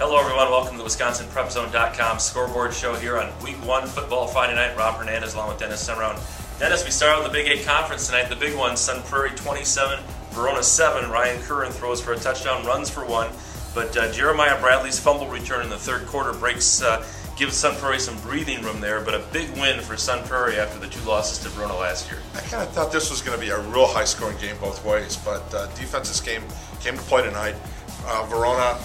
Hello everyone, welcome to the MadisonPrepZone.com Scoreboard show here on Week 1 Football Friday night. Rob Hernandez along with Dennis Semron. Dennis, we start out with the Big 8 Conference tonight. The big one, Sun Prairie 27, Verona 7. Ryan Curran throws for a touchdown, runs for one. But Jeremiah Bradley's fumble return in the third quarter gives Sun Prairie some breathing room there. But a big win for Sun Prairie after the 2 losses to Verona last year. I kind of thought this was going to be a real high-scoring game both ways. But defenses came to play tonight. Verona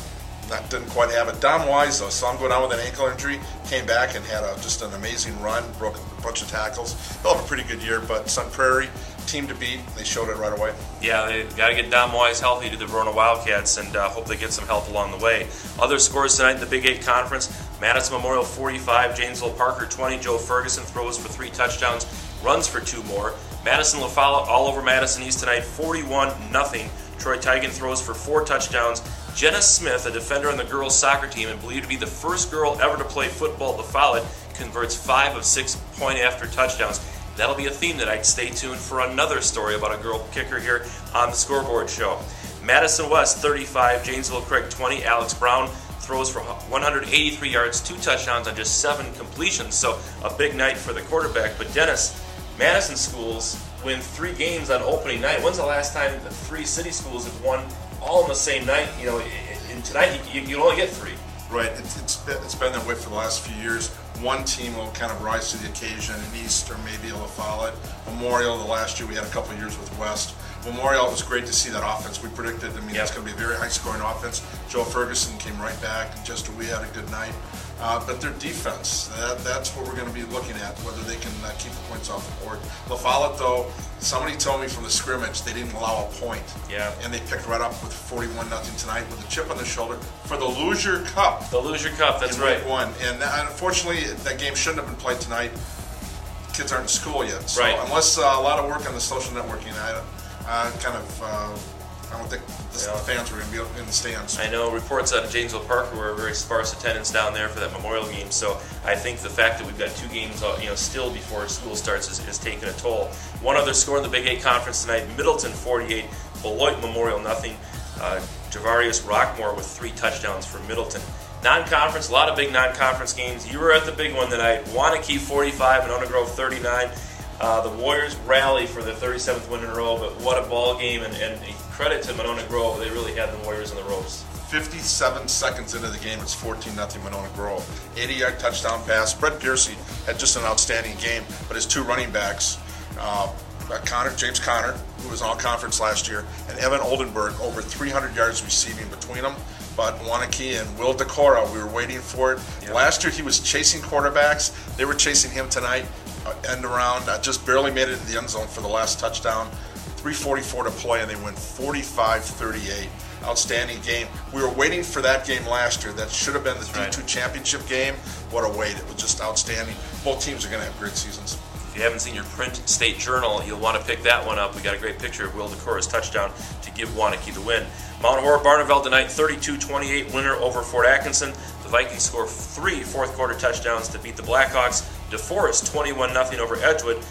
didn't quite have it. Don Wise, though, saw him go down with an ankle injury, came back and had just an amazing run, broke a bunch of tackles. They'll have a pretty good year, but Sun Prairie, team to beat, they showed it right away. Yeah, they got to get Don Wise healthy to the Verona Wildcats and hope they get some help along the way. Other scores tonight in the Big 8 Conference, Madison Memorial 45, Janesville Parker 20. Joe Ferguson throws for 3 touchdowns, runs for 2 more. Madison LaFollette all over Madison East tonight, 41-0. Troy Tigan throws for 4 touchdowns. Jenna Smith, a defender on the girls' soccer team and believed to be the first girl ever to play football at LaFollette, converts 5 of 6 point-after touchdowns. That'll be a theme tonight. Stay tuned for another story about a girl kicker here on the Scoreboard show. Madison West 35, Janesville Craig 20. Alex Brown throws for 183 yards, 2 touchdowns on just 7 completions. So a big night for the quarterback. But Dennis, Madison schools win 3 games on opening night. When's the last time the 3 city schools have won all in the same night? You know, and tonight you only get 3. Right. It's been that way for the last few years. One team will kind of rise to the occasion, in East or maybe a LaFollette. Memorial, the last year we had a couple of years with West. Memorial, it was great to see that offense. We predicted, it's going to be a very high-scoring offense. Joe Ferguson came right back, and we had a good night. But their defense, that's what we're going to be looking at, whether they can keep the points off the board. LaFollette, though, somebody told me from the scrimmage they didn't allow a point. Yeah. And they picked right up with 41-0 tonight with a chip on their shoulder for the Loser Cup. The Loser Cup, that's right. Week 1. And unfortunately, that game shouldn't have been played tonight. Kids aren't in school yet. So right. Unless a lot of work on the social networking, I don't think the fans were going to be in the stands. I know reports out of Janesville Parker were very sparse attendance down there for that Memorial game. So I think the fact that we've got 2 games, still before school starts is taking a toll. One other score in the Big 8 Conference tonight: Middleton 48, Beloit Memorial 0. Javarius Rockmore with 3 touchdowns for Middleton. Non-conference, a lot of big non-conference games. You were at the big one tonight. Waunakee 45 and Ona Grove 39. The Warriors rally for their 37th win in a row, but what a ball game, and credit to Monona Grove. They really had the Warriors in the ropes. 57 seconds into the game, it's 14-0 Monona Grove. 80-yard touchdown pass. Brett Piercy had just an outstanding game, but his 2 running backs, James Conner, who was all-conference last year, and Evan Oldenburg, over 300 yards receiving between them. But Waunakee and Will Decora, we were waiting for it. Yep. Last year he was chasing quarterbacks. They were chasing him tonight. End around, just barely made it to the end zone for the last touchdown. 3:44 to play, and they win 45-38. Outstanding game. We were waiting for that game last year. That should have been the D2 championship game. What a wait. It was just outstanding. Both teams are going to have great seasons. If you haven't seen your print state journal, you'll want to pick that one up. We got a great picture of Will Decora's touchdown to give Waunakee the win. Mount Horeb Barneveld tonight, 32-28 winner over Fort Atkinson. The Vikings score 3 fourth-quarter touchdowns to beat the Blackhawks. DeForest 21-0 over Edgewood.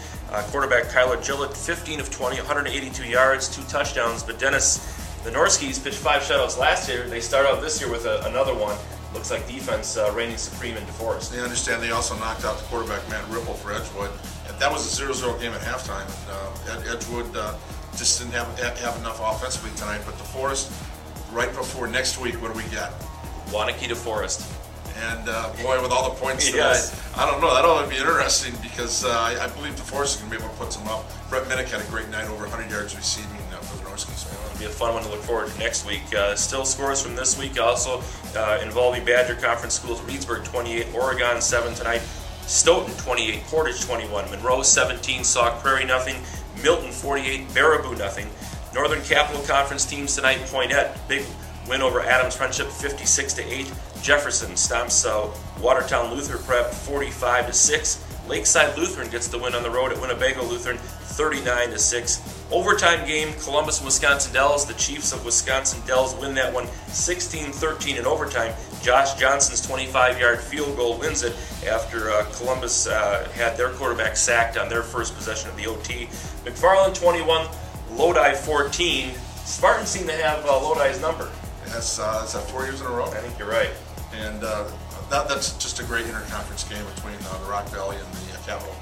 Quarterback Kyler Gillett, 15 of 20, 182 yards, 2 touchdowns. But Dennis, the Norskies pitched 5 shutouts last year. They start out this year with another one. Looks like defense reigning supreme in DeForest. They understand they also knocked out the quarterback Matt Ripple for Edgewood. And that was a 0-0 game at halftime. And Edgewood just didn't have enough offensively tonight. But DeForest, right before next week, what do we get? Waunakee DeForest. And boy, with all the points tonight, I don't know. That'll be interesting because I believe DeForest is going to be able to put some up. Brett Minnick had a great night, over 100 yards receiving for the Norskies. It'll be a fun one to look forward to next week. Still scores from this week also involving Badger Conference schools. Reedsburg 28, Oregon 7 tonight. Stoughton 28, Portage 21, Monroe 17, Sauk Prairie 0, Milton 48, Baraboo 0. Northern Capital Conference teams tonight: Poinette, big win over Adams Friendship 56-8. Jefferson stomps Watertown Lutheran Prep 45-6. Lakeside Lutheran gets the win on the road at Winnebago Lutheran 39-6. Overtime game, Columbus and Wisconsin Dells. The Chiefs of Wisconsin Dells win that one 16-13 in overtime. Josh Johnson's 25-yard field goal wins it after Columbus had their quarterback sacked on their first possession of the OT. McFarland 21, Lodi 14. Spartans seem to have Lodi's number. Is that 4 years in a row? I think you're right. And that's just a great interconference game between the Rock Valley and the Capital.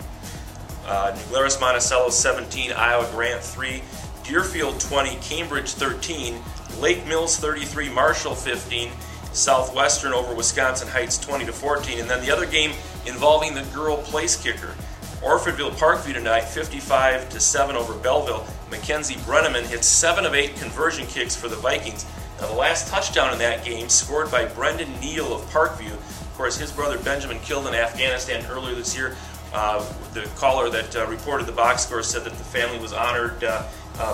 New Glarus Monticello 17, Iowa Grant 3, Deerfield 20, Cambridge 13, Lake Mills 33, Marshall 15, Southwestern over Wisconsin Heights 20-14, and then the other game involving the girl place kicker. Orfordville Parkview tonight 55-7 over Belleville. Mackenzie Brenneman hit 7 of 8 conversion kicks for the Vikings. Now the last touchdown in that game scored by Brendan Neal of Parkview. Of course, his brother Benjamin killed in Afghanistan earlier this year. The caller that reported the box score said that the family was honored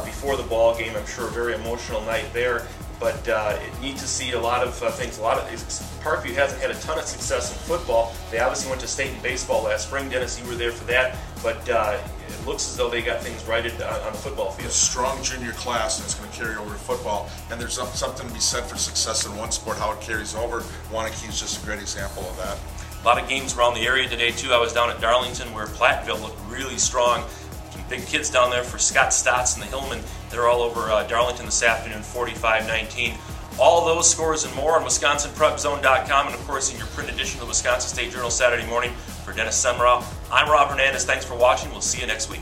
before the ball game. I'm sure a very emotional night there. But neat to see a lot of things. Parkview hasn't had a ton of success in football. They obviously went to state in baseball last spring. Dennis, you were there for that. But it looks as though they got things righted on the football field. A strong junior class, and it's going to carry over to football. And there's something to be said for success in one sport, how it carries over. Waunakee is just a great example of that. A lot of games around the area today, too. I was down at Darlington where Platteville looked really strong. Some big kids down there for Scott Stotts and the Hillmen. They're all over Darlington this afternoon, 45-19. All those scores and more on MisconsinPrepZone.com, and of course in your print edition of the Wisconsin State Journal Saturday morning. For Dennis Semrau, I'm Rob Hernandez. Thanks for watching. We'll see you next week.